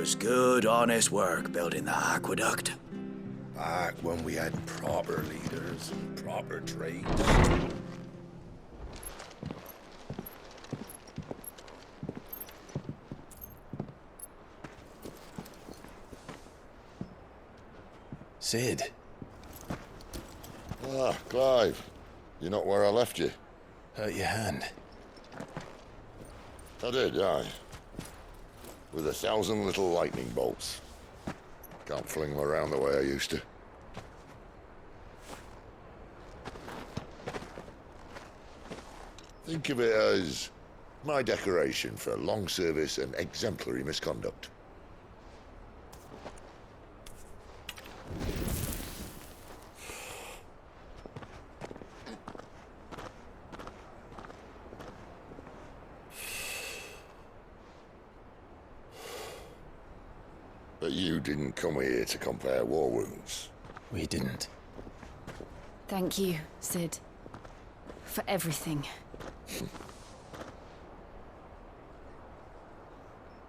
was good, honest work building the aqueduct. Back when we had proper leaders and proper trades. Sid. Ah, Clive. You're not where I left you. Hurt your hand. I did, aye. With 1,000 little lightning bolts. Can't fling them around the way I used to. Think of it as my decoration for long service and exemplary misconduct. But you didn't come here to compare war wounds. We didn't. Thank you, Sid. For everything.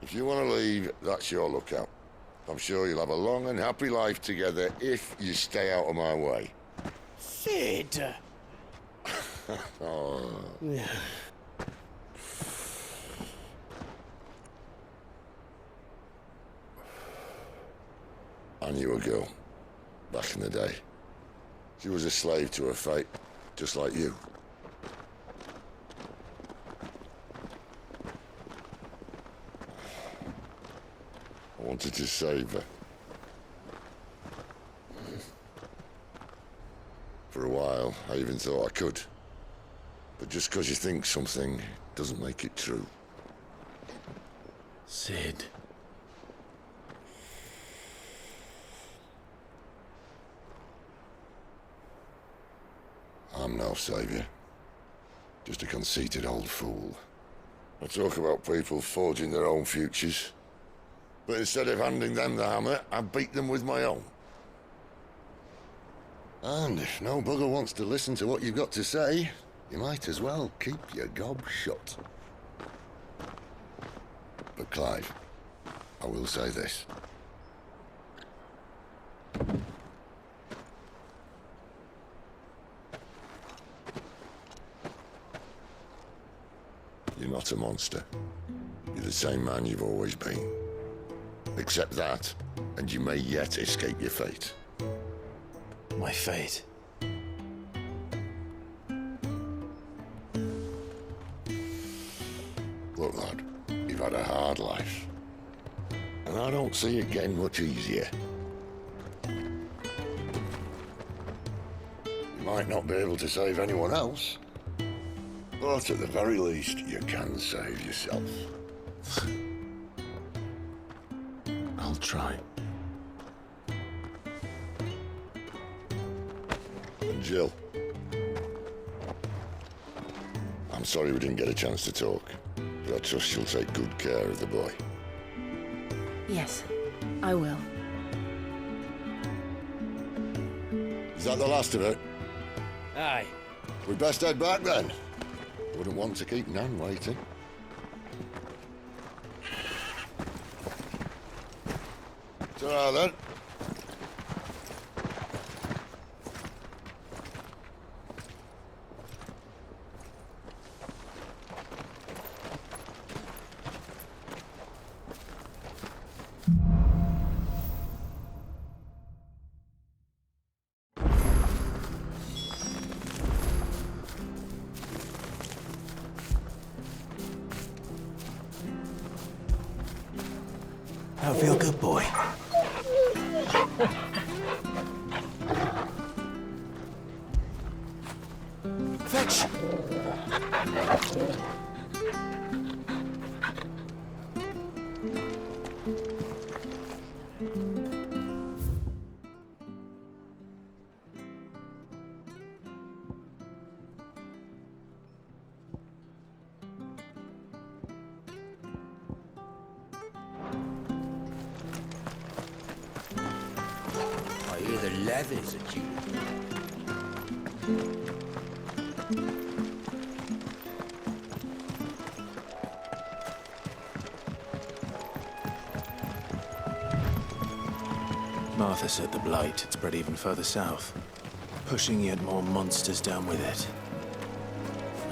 If you want to leave, that's your lookout. I'm sure you'll have a long and happy life together if you stay out of my way. Sid! Oh. I knew a girl, back in the day. She was a slave to her fate, just like you. I wanted to save her. For a while, I even thought I could. But just because you think something doesn't make it true. Sid. I'm no savior. Just a conceited old fool. I talk about people forging their own futures. But instead of handing them the hammer, I beat them with my own. And if no bugger wants to listen to what you've got to say, you might as well keep your gob shut. But Clive, I will say this. You're not a monster. You're the same man you've always been. Accept that, and you may yet escape your fate. My fate. Look, lad, you've had a hard life. And I don't see it getting much easier. You might not be able to save anyone else, but at the very least, you can save yourself. I'll try. And Jill, I'm sorry we didn't get a chance to talk, but I trust you'll take good care of the boy. Yes, I will. Is that the last of it? Aye. We'd best head back then. Wouldn't want to keep Nan waiting. Ta-ra then. I feel good, boy. Fetch! I hear the leathers at you. Martha said the Blight had spread even further south, pushing yet more monsters down with it.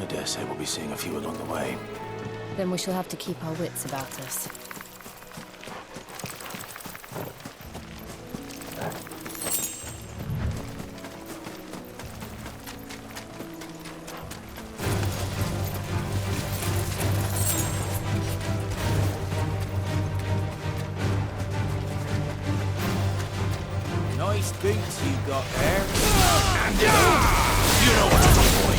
I dare say we'll be seeing a few along the way. Then we shall have to keep our wits about us. Nice boots you got there. And you know what to do, boy.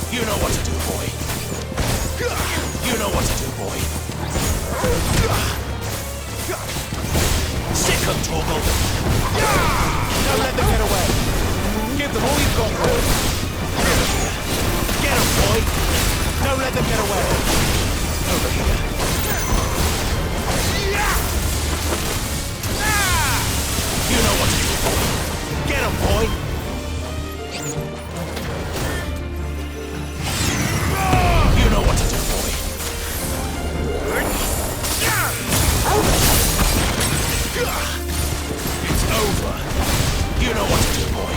You know what to do, boy. You know what to do, boy. Sick of Toggle. Don't let them get away. Give them all you've got, boy. Get them, boy. Don't let them get away. Over here. You know what to do, boy. Get them, boy. You know what to do, boy. It's over. You know what to do, boy.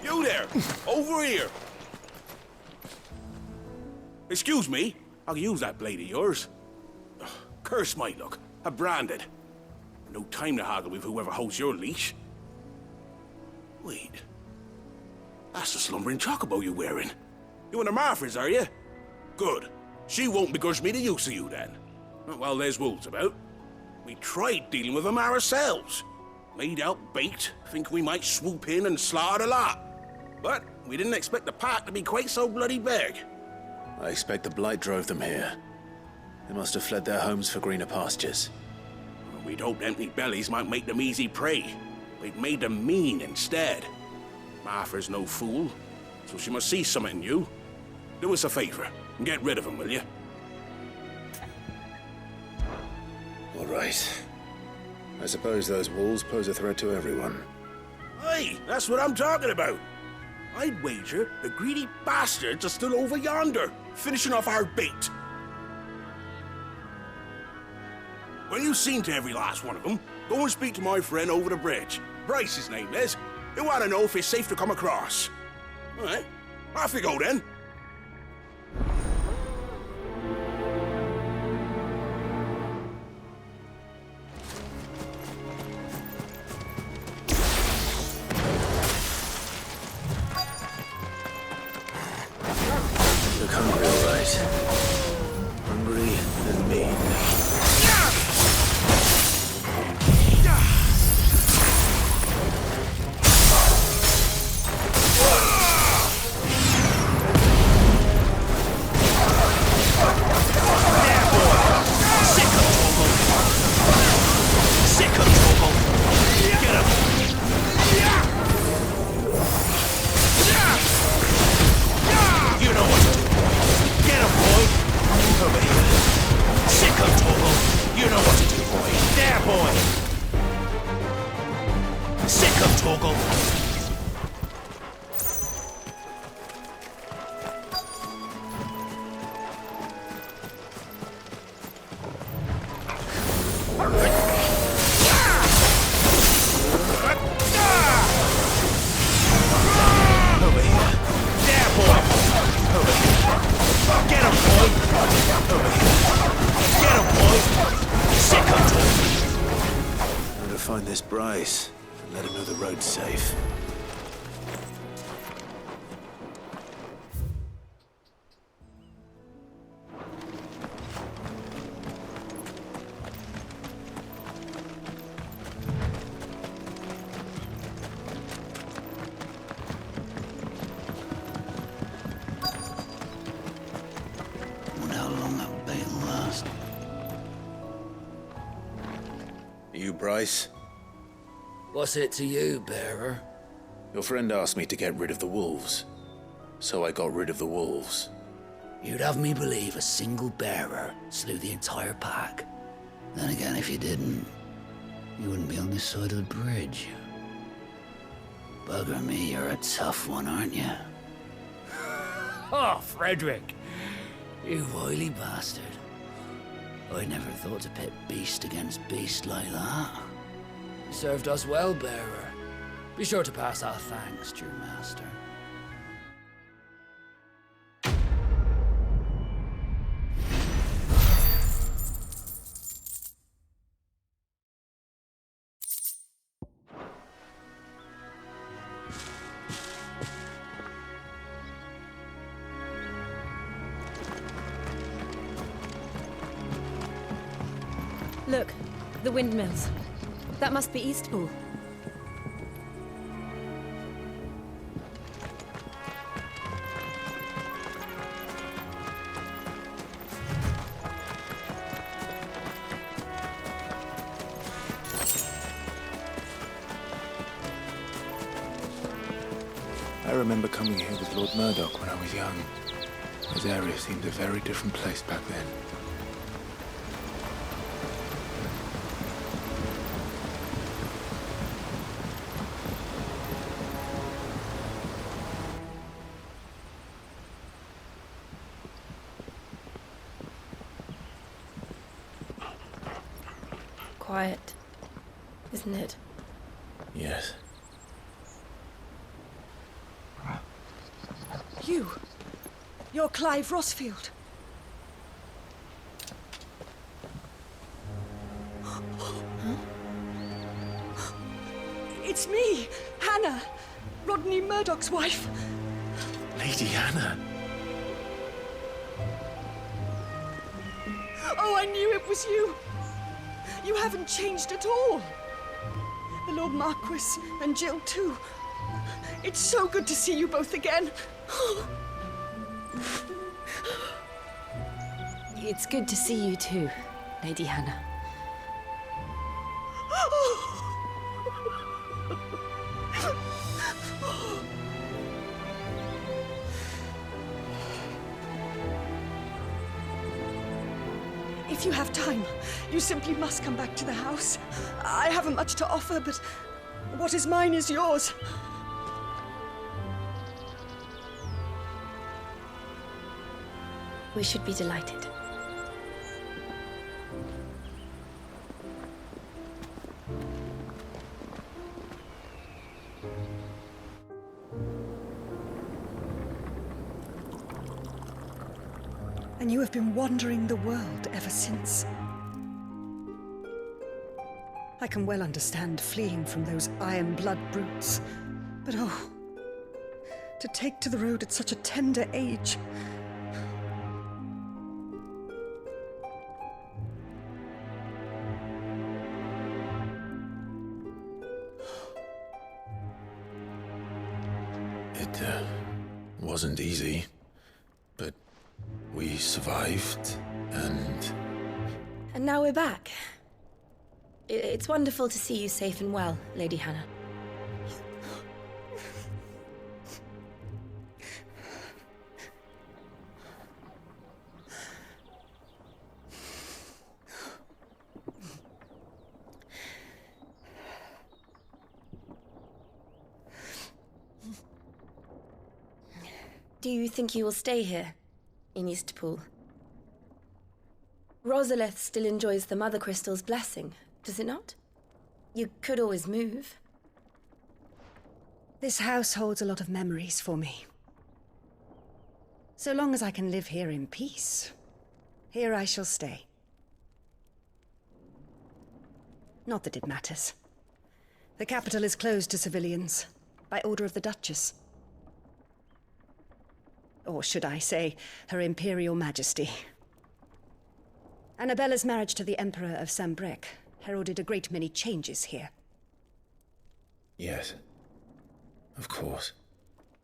You there! Over here! Excuse me, I can use that blade of yours. Ugh, curse my luck. I'm branded. No time to haggle with whoever holds your leash. Wait. That's the slumbering chocobo you're wearing. You and the Marthas, are you? Good. She won't begrudge me the use of you then. Not while there's wolves about. We tried dealing with them ourselves. Laid out bait, think we might swoop in and slaughter the lot. But we didn't expect the pack to be quite so bloody big. I expect the Blight drove them here. They must have fled their homes for greener pastures. We'd hoped empty bellies might make them easy prey. We'd made them mean instead. Martha's no fool, so she must see something in you. Do us a favor and get rid of them, will you? All right. I suppose those walls pose a threat to everyone. Hey, that's what I'm talking about. I'd wager the greedy bastards are still over yonder, finishing off our bait. When you've seen to every last one of them, go and speak to my friend over the bridge. Bryce, his name is. He'll want to know if it's safe to come across. All right, off you go then. Look hungry, all right. Hungry and mean. Find this Bryce and let him know the road's safe. Wonder how long that bait'll last. You, Bryce? What's it to you, bearer? Your friend asked me to get rid of the wolves, so I got rid of the wolves. You'd have me believe a single bearer slew the entire pack. Then again, if you didn't, you wouldn't be on this side of the bridge. Bugger me, you're a tough one, aren't you? Oh, Frederick! You wily bastard. I never thought to pit beast against beast like that. You served us well, bearer. Be sure to pass our thanks to your master. Look, the windmills. That must be Eastpool. I remember coming here with Lord Murdoch when I was young. This area seemed a very different place back then. Quiet, isn't it? Yes. You're Clive Rossfield. It's me, Hannah, Rodney Murdoch's wife. Lady Hannah. Oh, I knew it was you. You haven't changed at all. The Lord Marquis and Jill too. It's so good to see you both again. It's good to see you too, Lady Hannah. If you have time, you simply must come back to the house. I haven't much to offer, but what is mine is yours. We should be delighted. And you have been wandering the world ever since. I can well understand fleeing from those iron blood brutes. But oh, to take to the road at such a tender age. It wasn't easy, but we survived, and... And now we're back. It's wonderful to see you safe and well, Lady Hannah. Do you think you will stay here, in Eastpool? Rosalith still enjoys the Mother Crystal's blessing, does it not? You could always move. This house holds a lot of memories for me. So long as I can live here in peace, here I shall stay. Not that it matters. The capital is closed to civilians, by order of the Duchess. Or should I say, Her Imperial Majesty. Annabella's marriage to the Emperor of Sambrec heralded a great many changes here. Yes. Of course.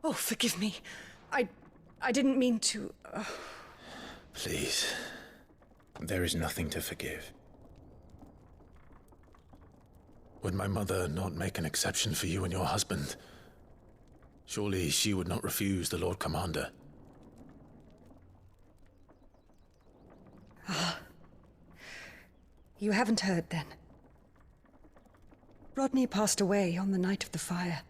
Oh, forgive me. I didn't mean to... Please. There is nothing to forgive. Would my mother not make an exception for you and your husband? Surely she would not refuse the Lord Commander. You haven't heard, then. Rodney passed away on the night of the fire.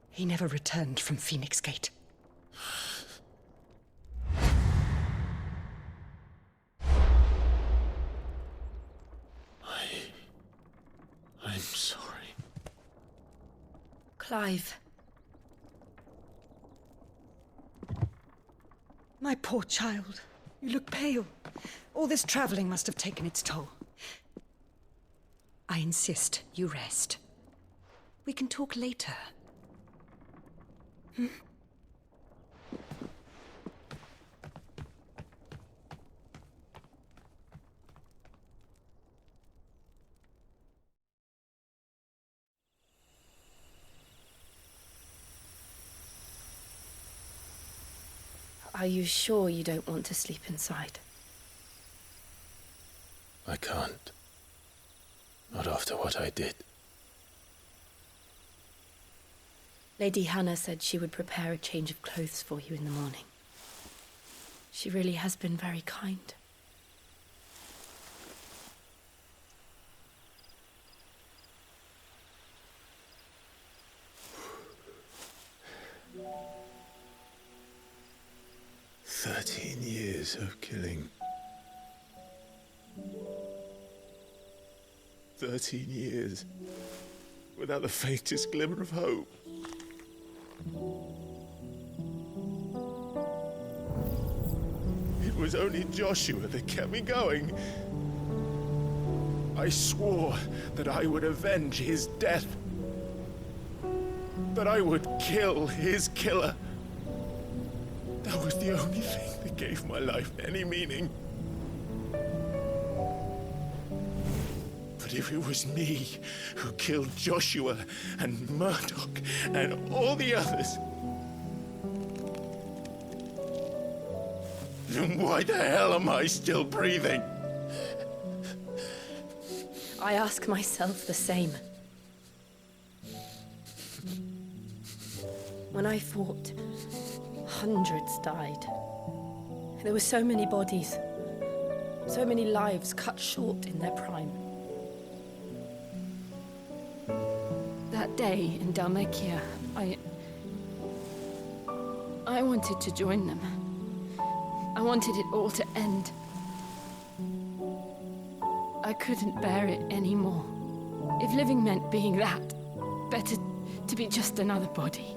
He never returned from Phoenix Gate. I'm sorry. Clive. My poor child. You look pale. All this traveling must have taken its toll. I insist you rest. We can talk later. Are you sure you don't want to sleep inside? I can't. Not after what I did. Lady Hannah said she would prepare a change of clothes for you in the morning. She really has been very kind. Years of killing. 13 years without the faintest glimmer of hope. It was only Joshua that kept me going. I swore that I would avenge his death. That I would kill his killer. That was the only thing that gave my life any meaning. But if it was me who killed Joshua and Murdoch and all the others, then why the hell am I still breathing? I ask myself the same. When I fought, hundreds died. There were so many bodies, so many lives cut short in their prime. That day in Dalmekia, I wanted to join them. I wanted it all to end. I couldn't bear it anymore. If living meant being that, better to be just another body.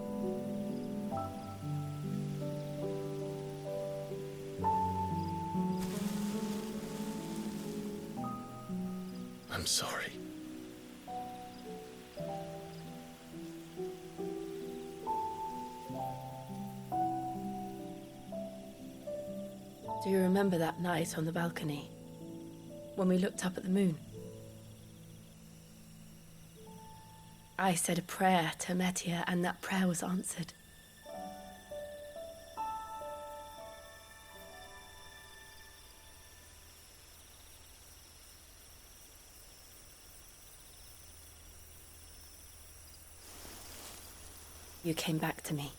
I'm sorry. Do you remember that night on the balcony when we looked up at the moon? I said a prayer to Metia, and that prayer was answered. You came back to me.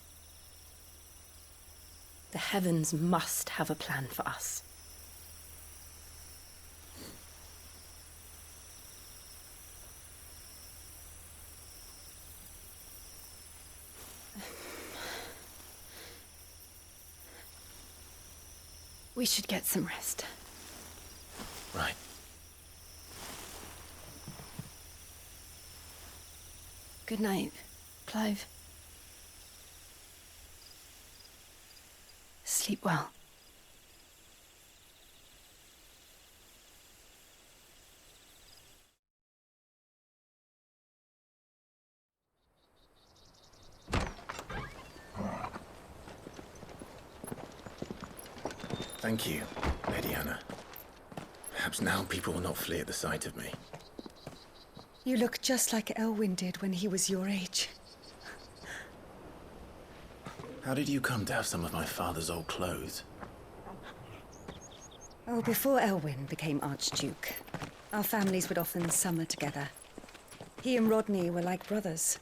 The heavens must have a plan for us. We should get some rest. Right. Good night, Clive. Sleep well. Thank you, Lady Hannah. Perhaps now people will not flee at the sight of me. You look just like Elwyn did when he was your age. How did you come to have some of my father's old clothes? Oh, before Elwyn became Archduke, our families would often summer together. He and Rodney were like brothers.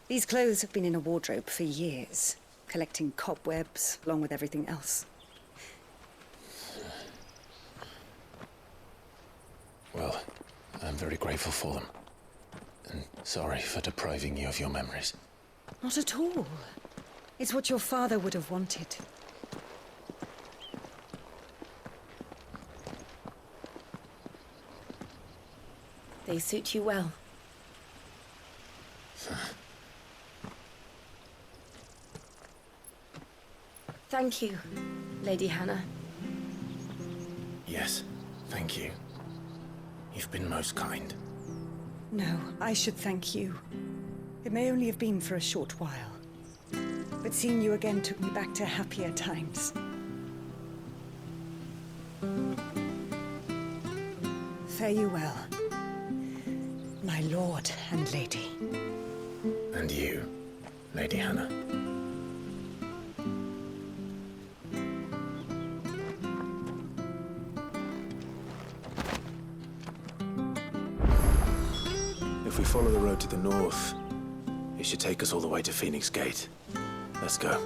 These clothes have been in a wardrobe for years, collecting cobwebs along with everything else. Well, I'm very grateful for them. And sorry for depriving you of your memories. Not at all. It's what your father would have wanted. They suit you well. Thank you, Lady Hannah. Yes, thank you. You've been most kind. No, I should thank you. It may only have been for a short while, but seeing you again took me back to happier times. Fare you well, my lord and lady. And you, Lady Hannah. If we follow the road to the north, it should take us all the way to Phoenix Gate. Let's go.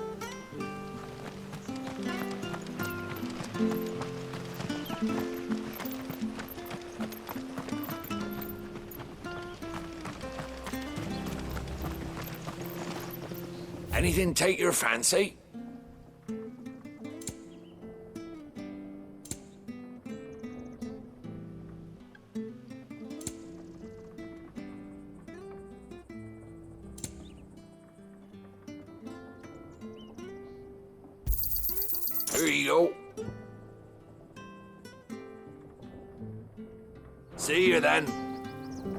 Anything take your fancy? Here you go. See you then.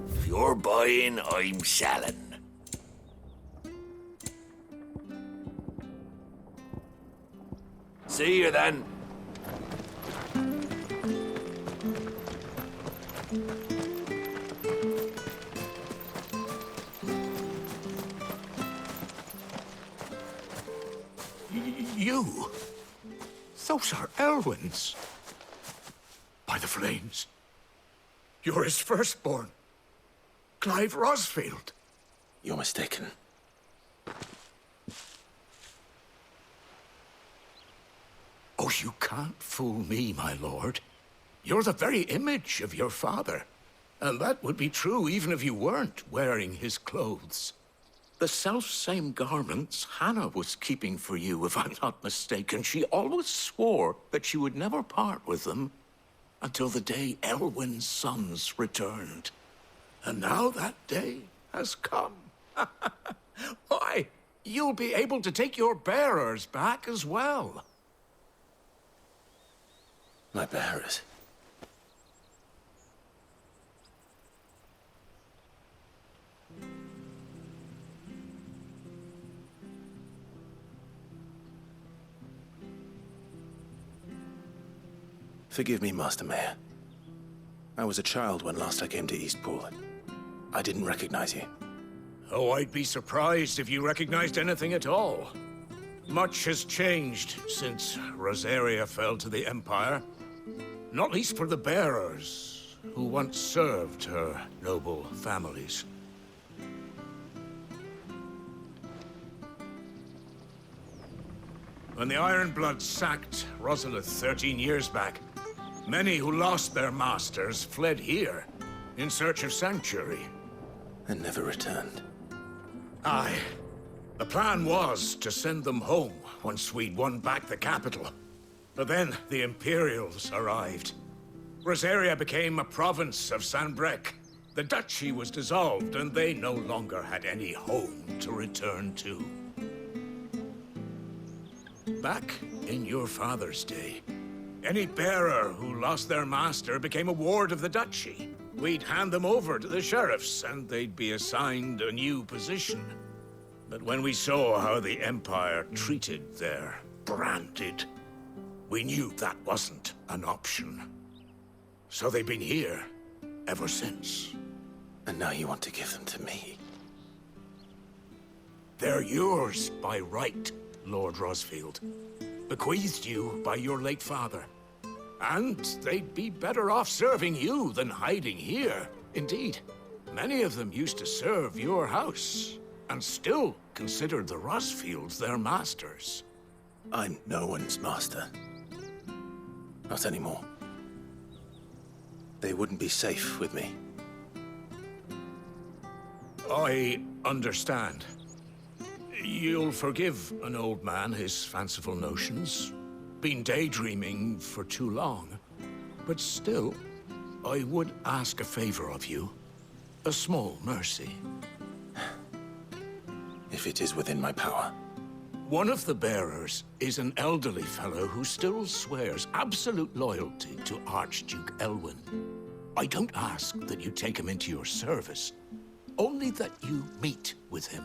If you're buying, I'm selling. See you then. You? Those are Elwyn's. By the flames. You're his firstborn. Clive Rosfield. You're mistaken. Oh, you can't fool me, my lord. You're the very image of your father. And that would be true even if you weren't wearing his clothes. The self-same garments Hannah was keeping for you, if I'm not mistaken. She always swore that she would never part with them until the day Elwyn's sons returned. And now that day has come. Why, you'll be able to take your bearers back as well. My bearers. Forgive me, Master Mayor. I was a child when last I came to Eastpool. I didn't recognize you. Oh, I'd be surprised if you recognized anything at all. Much has changed since Rosaria fell to the Empire. Not least for the bearers, who once served her noble families. When the Ironbloods sacked Rosalith 13 years back, many who lost their masters fled here in search of sanctuary. And never returned. Aye. The plan was to send them home once we'd won back the capital. But then the Imperials arrived. Rosaria became a province of Sanbreque. The duchy was dissolved, and they no longer had any home to return to. Back in your father's day, any bearer who lost their master became a ward of the duchy. We'd hand them over to the sheriffs, and they'd be assigned a new position. But when we saw how the Empire treated their branded, we knew that wasn't an option. So they've been here ever since. And now you want to give them to me? They're yours by right, Lord Rosfield. Bequeathed you by your late father. And they'd be better off serving you than hiding here. Indeed, many of them used to serve your house, and still considered the Rosfields their masters. I'm no one's master. Not anymore. They wouldn't be safe with me. I understand. You'll forgive an old man his fanciful notions. Been daydreaming for too long. But still, I would ask a favor of you. A small mercy. If it is within my power. One of the bearers is an elderly fellow who still swears absolute loyalty to Archduke Elwyn. I don't ask that you take him into your service, only that you meet with him.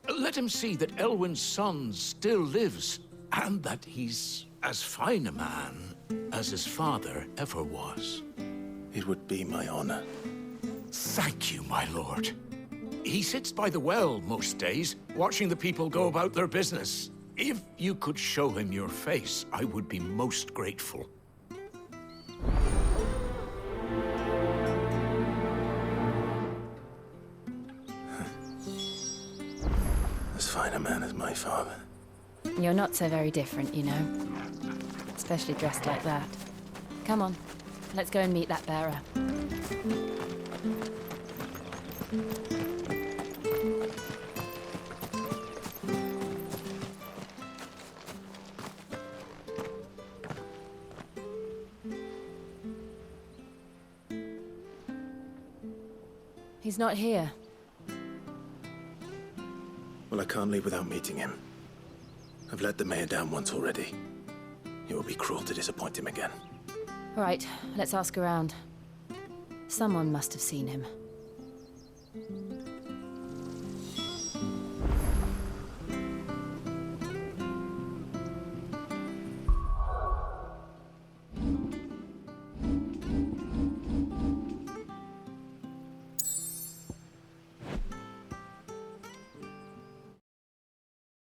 Let him see that Elwyn's son still lives, and that he's as fine a man as his father ever was. It would be my honor. Thank you, my lord. He sits by the well most days, watching the people go about their business. If you could show him your face, I would be most grateful. As fine a man as my father. You're not so very different, you know. Especially dressed like that. Come on, let's go and meet that bearer. He's not here. Well, I can't leave without meeting him. I've let the mayor down once already. It will be cruel to disappoint him again. All right, let's ask around. Someone must have seen him.